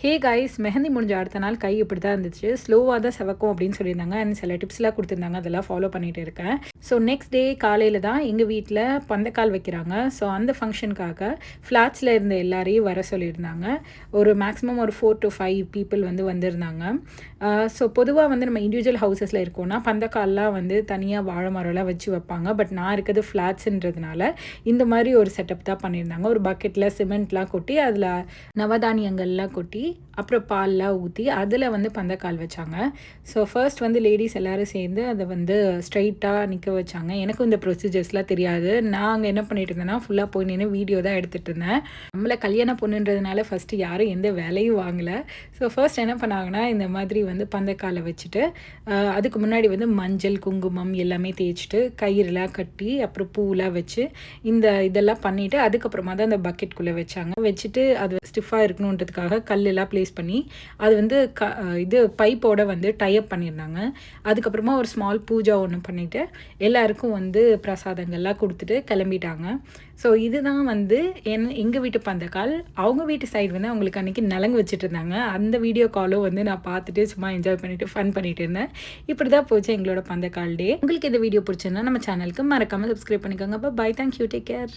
Hey guys, mehndi முடிஞ்ச அடுத்த நாள் கை இப்படி தான் இருந்துச்சு. ஸ்லோவாக தான் செவக்கும் அப்படின்னு சொல்லியிருந்தாங்க. அண்ட் சில டிப்ஸ்லாம் கொடுத்துருந்தாங்க. அதெல்லாம் ஃபாலோ பண்ணிட்டு இருக்கேன். ஸோ நெக்ஸ்ட் டே காலையில் தான் எங்கள் வீட்டில் பந்தக்கால் வைக்கிறாங்க. ஸோ அந்த ஃபங்க்ஷனுக்காக ஃப்ளாட்ஸில் இருந்த எல்லாரையும் வர சொல்லியிருந்தாங்க. ஒரு மேக்ஸிமம் ஒரு 4 to 5 பீப்புள் வந்து வந்திருந்தாங்க. ஸோ பொதுவாக வந்து நம்ம இண்டிவிஜுவல் ஹவுசஸில் இருக்கோம்னா பந்தக்கால்லாம் வந்து தனியாக வாழை மரம்லாம் வச்சு வைப்பாங்க. பட் நான் இருக்கிறது ஃப்ளாட்ஸுன்றதுனால இந்த மாதிரி ஒரு செட்டப் தான் பண்ணியிருந்தாங்க. ஒரு பக்கெட்டில் சிமெண்ட்லாம் கொட்டி அதில் நவதானியங்கள்லாம் கொட்டி அப்புறம் பால்லாம் ஊற்றி அதில் வந்து பந்தக்கால் வச்சாங்க. ஸோ ஃபர்ஸ்ட் வந்து லேடிஸ் எல்லோரும் சேர்ந்து அதை வந்து ஸ்ட்ரைட்டாக நிற்க வச்சாங்க. எனக்கும் இந்த ப்ரொசீஜர்ஸ்லாம் தெரியாது. நான் அங்கே என்ன பண்ணிட்டு இருந்தேன்னா ஃபுல்லாக போய் நின்று வீடியோ தான் எடுத்துகிட்டு இருந்தேன். நம்மளை கல்யாண பொண்ணுன்றதுனால ஃபஸ்ட்டு யாரும் எந்த வேலையும் வாங்கலை. ஸோ ஃபர்ஸ்ட் என்ன பண்ணாங்கன்னா இந்த மாதிரி வந்து பந்தக்காலை வச்சுட்டு அதுக்கு முன்னாடி வந்து மஞ்சள் குங்குமம் எல்லாமே தேய்ச்சிட்டு கயிறுலாம் கட்டி அப்புறம் பூவெலாம் வச்சு இதெல்லாம் பண்ணிவிட்டு அதுக்கப்புறமா தான் அந்த பக்கெட்குள்ளே வச்சாங்க. வச்சுட்டு அது ஸ்டிஃபாக இருக்கணுன்றதுக்காக கல்லெல்லாம் ப்ளேஸ் பண்ணி அது வந்து இது பைப்போட வந்து டைப் பண்ணியிருந்தாங்க. அதுக்கப்புறமா ஒரு ஸ்மால் பூஜா ஒன்று பண்ணிவிட்டு எல்லாருக்கும் வந்து பிரசாதங்கள்லாம் கொடுத்துட்டு கிளம்பிட்டாங்க. ஸோ இதுதான் வந்து எங்கள் வீட்டு பந்தக்கால். அவங்க வீட்டு சைடு வந்து அவங்களுக்கு அன்றைக்கி நலங்கு வச்சுட்டு இருந்தாங்க. அந்த வீடியோ காலும் வந்து நான் பார்த்துட்டு சும்மா என்ஜாய் பண்ணிவிட்டு ஃபன் பண்ணிட்டு இருந்தேன். இப்படி தான் போச்சு எங்களோட பந்தக்கால் டே. உங்களுக்கு இந்த வீடியோ பிடிச்சிருந்தா நம்ம சேனலுக்கு மறக்காமல் சப்ஸ்கிரைப் பண்ணிக்கோங்க. Bye, thank you, take care.